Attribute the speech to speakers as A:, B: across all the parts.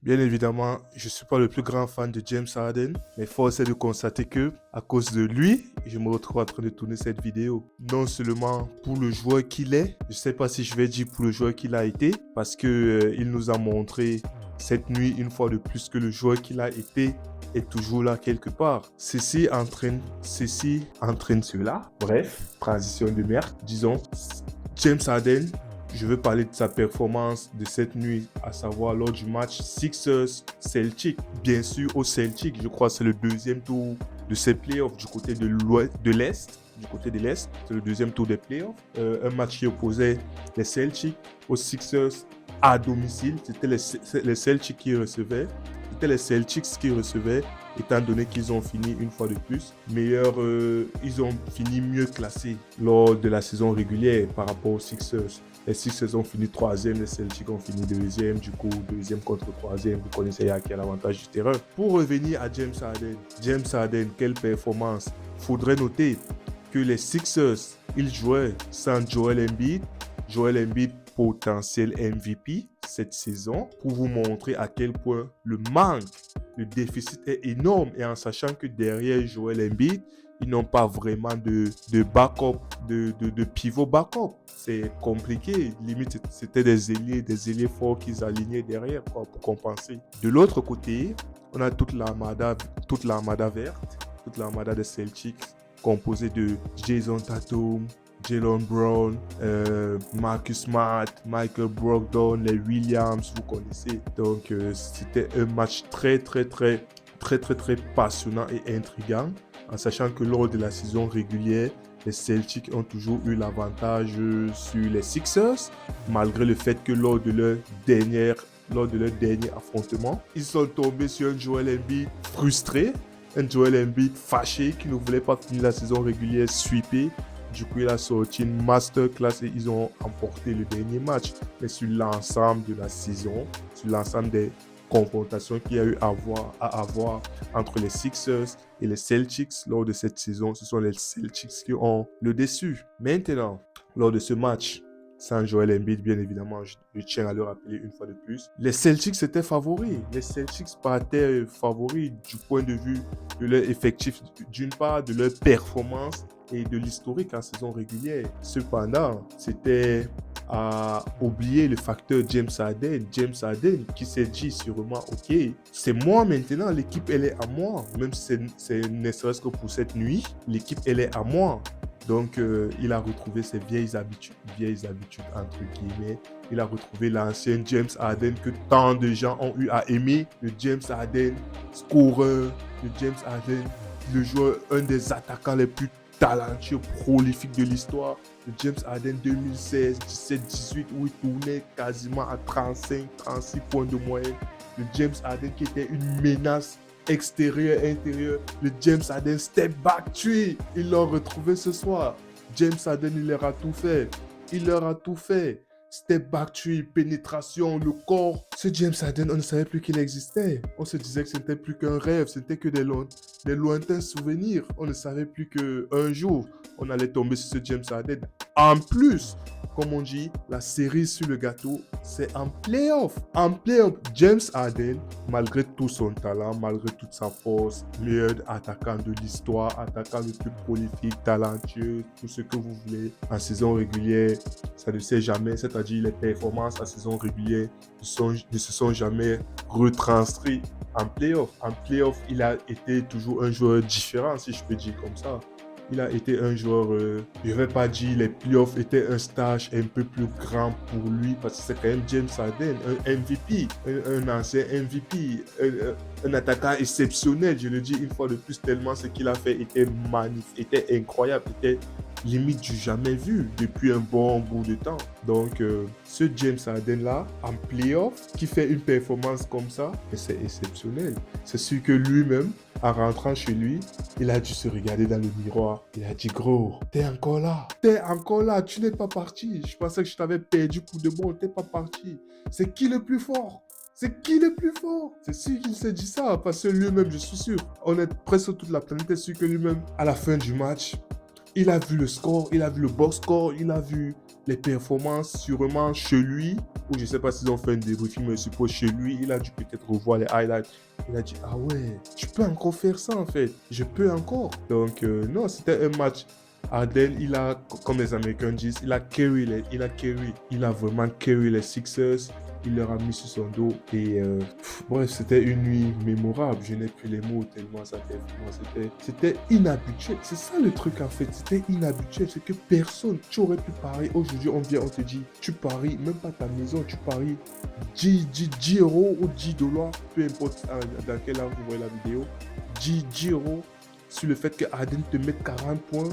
A: Bien évidemment, je ne suis pas le plus grand fan de James Harden, mais force est de constater que, à cause de lui, je me retrouve en train de tourner cette vidéo. Non seulement pour le joueur qu'il est, je ne sais pas si je vais dire pour le joueur qu'il a été, parce que il nous a montré cette nuit une fois de plus que le joueur qu'il a été est toujours là quelque part. Ceci entraîne cela. Bref, transition de merde, disons. James Harden, je veux parler de sa performance de cette nuit, à savoir lors du match Sixers-Celtic. Bien sûr, au Celtic, je crois que c'est le deuxième tour de ces playoffs du côté de l'Est. Du côté de l'Est, c'est le deuxième tour des playoffs. Un match qui opposait les Celtics aux Sixers à domicile. C'était les Celtics qui recevaient. C'était les Celtics qui recevaient, étant donné qu'ils ont fini une fois de plus ils ont fini mieux classés lors de la saison régulière par rapport aux Sixers. Les Sixers ont fini troisième, les Celtics ont fini deuxième, du coup, deuxième contre troisième, vous connaissez qui a l'avantage du terrain. Pour revenir à James Harden, quelle performance. Faudrait noter que les Sixers, ils jouaient sans Joel Embiid, potentiel MVP cette saison, pour vous montrer à quel point le manque, le déficit est énorme, et en sachant que derrière Joel Embiid, ils n'ont pas vraiment de backup, de pivot backup. C'est compliqué. Limite, c'était des ailiers forts qu'ils alignaient derrière pour compenser. De l'autre côté, on a toute l'armada verte, toute l'armada des Celtics, composée de Jason Tatum, Jaylen Brown, Marcus Smart, Michael Brogdon, les Williams, vous connaissez. Donc, c'était un match très passionnant et intriguant, en sachant que lors de la saison régulière, les Celtics ont toujours eu l'avantage sur les Sixers, malgré le fait que lors de leur dernier affrontement, ils sont tombés sur un Joel Embiid frustré, un Joel Embiid fâché qui ne voulait pas finir la saison régulière sweepé. Du coup, il a sorti une masterclass et ils ont remporté le dernier match. Mais sur l'ensemble de la saison, sur l'ensemble des confrontations qu'il y a eu à avoir entre les Sixers et les Celtics lors de cette saison, ce sont les Celtics qui ont le dessus. Maintenant, lors de ce match, sans Joel Embiid, bien évidemment, je tiens à le rappeler une fois de plus, les Celtics étaient favoris. Les Celtics partaient favoris du point de vue de leur effectif, d'une part, de leur performance et de l'historique en saison régulière. Cependant, c'était à oublier le facteur James Harden qui s'est dit sûrement, ok, c'est moi maintenant, l'équipe elle est à moi, même si c'est ne serait-ce que pour cette nuit, l'équipe elle est à moi. Donc, il a retrouvé ses vieilles habitudes entre guillemets. Il a retrouvé l'ancien James Harden que tant de gens ont eu à aimer. Le James Harden scoreur, le James Harden, le joueur, un des attaquants les plus talentueux, prolifiques de l'histoire. Le James Harden 2016, 17, 18, où il tournait quasiment à 35, 36 points de moyenne. Le James Harden qui était une menace extérieur, intérieur, le James Harden step back three, ils l'ont retrouvé ce soir. James Harden, il leur a tout fait. Step back three, pénétration, le corps. Ce James Harden, on ne savait plus qu'il existait. On se disait que ce n'était plus qu'un rêve, c'était que des lointains souvenirs. On ne savait plus qu'un jour, on allait tomber sur ce James Harden. En plus, comme on dit, la cerise sur le gâteau, c'est en playoff. En playoff, James Harden, malgré tout son talent, malgré toute sa force, meilleur attaquant de l'histoire, attaquant le plus prolifique, talentueux, tout ce que vous voulez, en saison régulière, ça ne sait jamais, c'est-à-dire les performances en saison régulière ne se sont jamais retranscrites en playoff. En playoff, il a été toujours un joueur différent, si je peux dire comme ça. Il a été un joueur, je ne vais pas dire les playoffs étaient un stage un peu plus grand pour lui, parce que c'est quand même James Harden, un MVP, un ancien MVP, un attaquant exceptionnel, je le dis une fois de plus, tellement ce qu'il a fait était magnifique, était incroyable, était limite du jamais vu depuis un bon bout de temps. Donc, ce James Harden-là, en playoff, qui fait une performance comme ça, c'est exceptionnel. C'est sûr que lui-même, en rentrant chez lui, il a dû se regarder dans le miroir. Il a dit, gros, t'es encore là, tu n'es pas parti. Je pensais que je t'avais perdu pour de bon, t'es pas parti. C'est qui le plus fort? C'est sûr qu'il s'est dit ça, parce que lui-même, je suis sûr, on est presque toute la planète est sûr que lui-même, à la fin du match, Il a vu le score, il a vu le box score, il a vu les performances sûrement chez lui, ou je ne sais pas s'ils ont fait un débriefing, mais je suppose chez lui, il a dû peut-être revoir les highlights. Il a dit, ah ouais, je peux encore faire ça en fait, je peux encore. Donc non, c'était un match. Harden, il a, comme les Américains disent, il a vraiment carry les Sixers. Il leur a mis sur son dos et bref, c'était une nuit mémorable. Je n'ai plus les mots tellement ça c'était inhabituel. C'est ça le truc en fait, c'était inhabituel. C'est que personne, tu aurais pu parier. Aujourd'hui, on te dit, tu paries, même pas ta maison, tu paries 10 euros ou 10 dollars, peu importe dans quel âge vous voyez la vidéo, 10 euros sur le fait que Harden te mette 40 points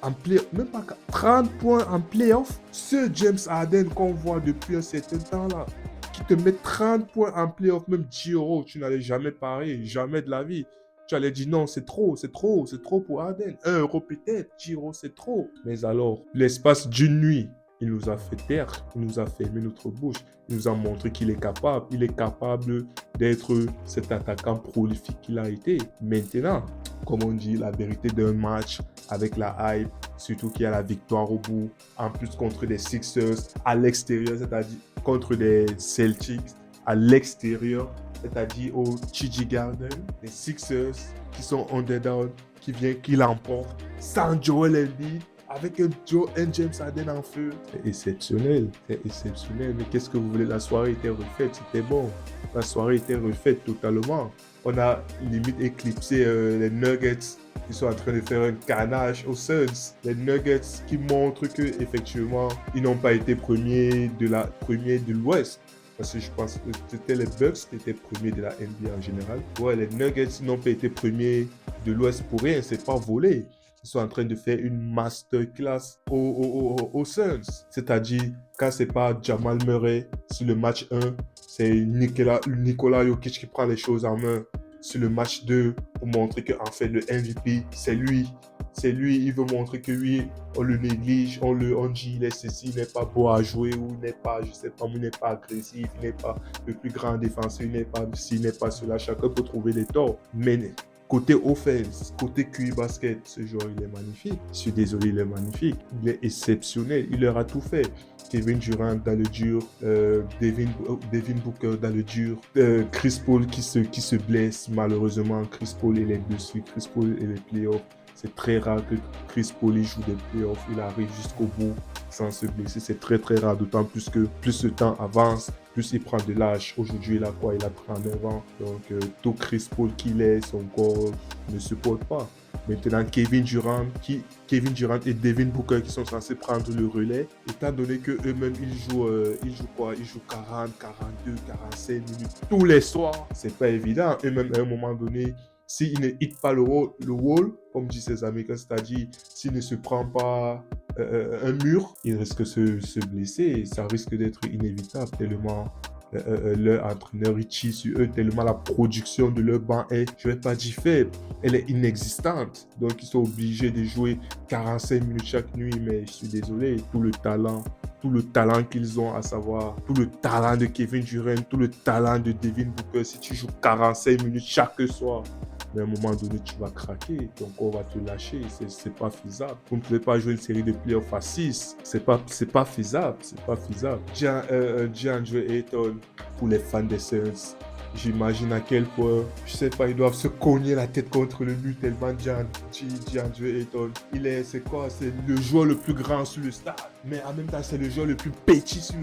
A: en play, même pas 30 points en playoff. Ce James Harden qu'on voit depuis un certain temps là, qui te met 30 points en playoff, même 10 euros, tu n'allais jamais parier, jamais de la vie. Tu allais dire non, c'est trop pour Harden. 1 euro peut-être, 10 euros c'est trop. Mais alors, l'espace d'une nuit, il nous a fait taire, il nous a fermé notre bouche, il nous a montré qu'il est capable. Il est capable d'être cet attaquant prolifique qu'il a été. Maintenant, comme on dit, la vérité d'un match avec la hype, surtout qu'il y a la victoire au bout, en plus contre des Sixers à l'extérieur, c'est-à-dire contre des Celtics à l'extérieur, c'est-à-dire au TD Garden, les Sixers qui sont underdog, qui l'emportent sans Joel Embiid, avec un James Harden en feu. C'est exceptionnel. Mais qu'est-ce que vous voulez? La soirée était refaite, c'était bon. La soirée était refaite totalement. On a limite éclipsé les Nuggets qui sont en train de faire un carnage aux Suns. Les Nuggets qui montrent que effectivement ils n'ont pas été premiers de l'Ouest. Parce que je pense que c'était les Bucks qui étaient premiers de la NBA en général. Ouais, les Nuggets n'ont pas été premiers de l'Ouest pour rien, c'est pas volé. Ils sont en train de faire une masterclass aux Suns. C'est-à-dire, quand c'est pas Jamal Murray sur le match 1, c'est Nikola Jokic qui prend les choses en main sur le match 2 pour montrer qu'en fait, le MVP, c'est lui. C'est lui, il veut montrer que lui, on le néglige, on dit il est ceci, il n'est pas beau à jouer, ou il n'est pas, je sais pas, il n'est pas agressif, il n'est pas le plus grand défenseur, il n'est pas ceci, il n'est pas cela. Chacun peut trouver des torts. Mais côté offense, côté QI basket, ce joueur, il est magnifique. Je suis désolé, il est magnifique. Il est exceptionnel. Il leur a tout fait. Kevin Durant dans le dur, Devin Booker dans le dur, Chris Paul qui se blesse malheureusement. Chris Paul il est dessus, Chris Paul et les playoffs. C'est très rare que Chris Paul joue des playoffs, il arrive jusqu'au bout sans se blesser. C'est très très rare, d'autant plus que plus le temps avance, plus il prend de l'âge. Aujourd'hui, il a quoi? Il a 39 ans. Donc, tout Chris Paul qu'il est, son corps ne supporte pas. Maintenant, Kevin Durant et Devin Booker qui sont censés prendre le relais, étant donné qu'eux-mêmes, ils jouent quoi? Ils jouent 40, 42, 45 minutes tous les soirs. C'est pas évident. Eux-mêmes, à un moment donné, s'il ne hit pas le wall, comme disent ses Américains, c'est-à-dire s'il ne se prend pas un mur, il risque de se blesser et ça risque d'être inévitable tellement leur entraîneur Richie sur eux, tellement la production de leur banc est, je ne vais pas dire faible, elle est inexistante. Donc ils sont obligés de jouer 45 minutes chaque nuit, mais je suis désolé, tout le talent qu'ils ont, à savoir tout le talent de Kevin Durant, tout le talent de Devin Booker, si tu joues 45 minutes chaque soir, mais à un moment donné, tu vas craquer, ton corps va te lâcher, c'est pas faisable. Vous ne pouvez pas jouer une série de playoffs à 6, c'est pas faisable, DeAndre Ayton, pour les fans des Suns, j'imagine à quel point, je sais pas, ils doivent se cogner la tête contre le mur tellement DeAndre Ayton, c'est le joueur le plus grand sur le stade, mais en même temps, c'est le joueur le plus petit sur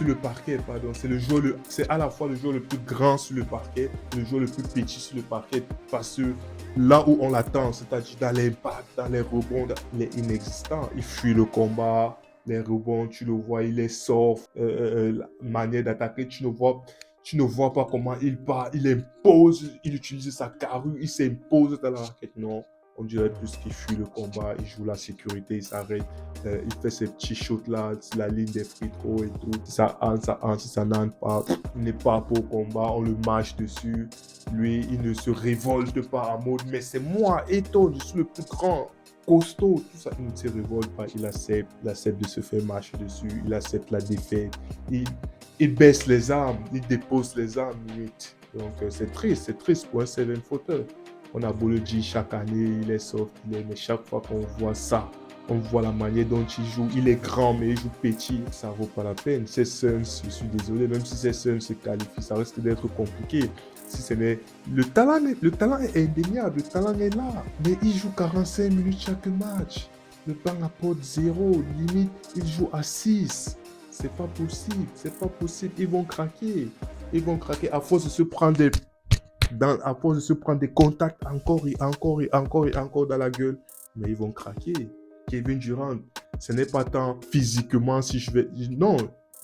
A: le parquet, pardon. C'est à la fois le joueur le plus grand sur le parquet, le joueur le plus petit sur le parquet, parce que là où on l'attend, c'est-à-dire dans l'impact, dans les rebonds, il est inexistant. Il fuit le combat, les rebonds, tu le vois, il est soft, la manière d'attaquer, tu ne vois pas comment il part, il impose, il utilise sa carrure, il s'impose dans la raquette. Non, on dirait plus qu'il fuit le combat, il joue la sécurité, il s'arrête, il fait ses petits shots là, sur la ligne des free throws et tout. Si ça entre, si ça n'entre pas, il n'est pas pour combat, on le marche dessus. Lui, il ne se révolte pas en mode, mais c'est moi, Ayton, je suis le plus grand. Costaud, tout ça, il ne se révolte pas, il accepte de se faire marcher dessus, il accepte la défaite, il baisse les armes, il dépose les armes limite. Donc c'est triste pour un 7 footer. On a beau le dire chaque année, il est soft, mais chaque fois qu'on voit ça, on voit la manière dont il joue. Il est grand, mais il joue petit. Ça vaut pas la peine. Ces Suns, je suis désolé, même si ces Suns se qualifient, ça risque d'être compliqué. Si ce n'est... le talent est indéniable, le talent est là. Mais il joue 45 minutes chaque match. Le banc apporte 0. Limite, il joue à 6. C'est pas possible. C'est pas possible. Ils vont craquer. Ils vont craquer à force de se prendre à force de se prendre des contacts encore et encore et encore et encore dans la gueule. Mais ils vont craquer. Kevin Durant, ce n'est pas tant physiquement si je vais... Non,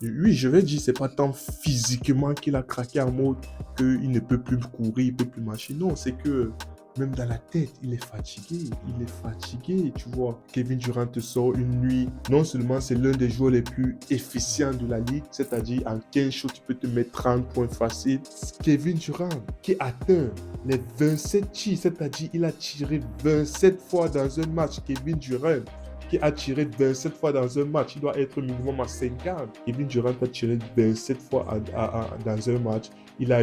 A: oui, je vais dire, c'est pas tant physiquement qu'il a craqué en mode qu'il ne peut plus courir, il ne peut plus marcher. Non, c'est que même dans la tête, il est fatigué. Il est fatigué, tu vois. Kevin Durant te sort une nuit. Non seulement c'est l'un des joueurs les plus efficients de la ligue, c'est-à-dire en 15 shots, tu peux te mettre 30 points faciles. Kevin Durant qui atteint les 27 tirs, c'est-à-dire il a tiré 27 fois dans un match. Kevin Durant qui a tiré 27 fois dans un match, il doit être minimum à 50. Kevin Durant a tiré 27 fois dans un match. Il a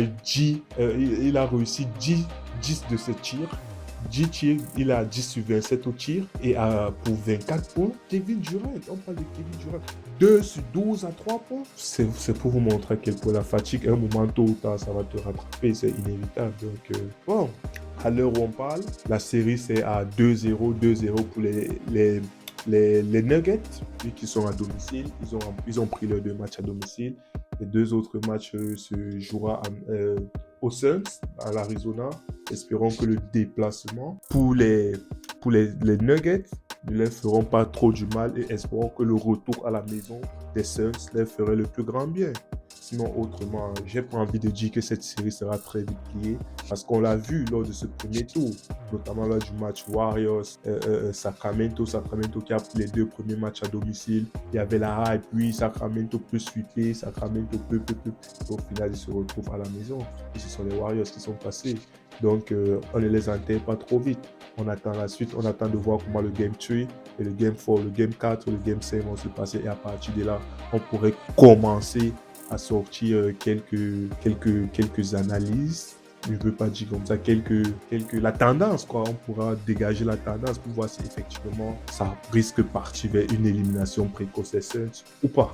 A: réussi 10 de ses tirs. 10 tirs, il a 10 sur 27 au tir et pour 24 points. Kevin Durant, on parle de Kevin Durant. 2 sur 12 à 3 points. C'est pour vous montrer à quel point la fatigue, un moment tôt ou tard, ça va te rattraper, c'est inévitable. Donc, bon, à l'heure où on parle, la série c'est à 2-0 pour les Nuggets, qui sont à domicile. Ils ont pris leurs 2 matchs à domicile. Les 2 autres matchs se jouera aux Suns, à l'Arizona. Espérons que le déplacement pour les Nuggets ne leur feront pas trop du mal et espérons que le retour à la maison des Suns leur ferait le plus grand bien. Sinon, autrement, j'ai pas envie de dire que cette série sera très vite pliée parce qu'on l'a vu lors de ce premier tour, notamment lors du match Warriors-Sacramento. Sacramento qui a pris les 2 premiers matchs à domicile. Il y avait la hype, puis Sacramento peut suiter, Sacramento peut. Au final, ils se retrouvent à la maison. Et ce sont les Warriors qui sont passés. Donc, on ne les enterre pas trop vite. On attend la suite, on attend de voir comment le Game 3 et le Game 4, le Game 4 ou le Game 5 vont se passer. Et à partir de là, on pourrait commencer à sortir quelques analyses. Je ne veux pas dire comme ça, la tendance, quoi. On pourra dégager la tendance pour voir si effectivement ça risque de partir vers une élimination précoce des Suns ou pas.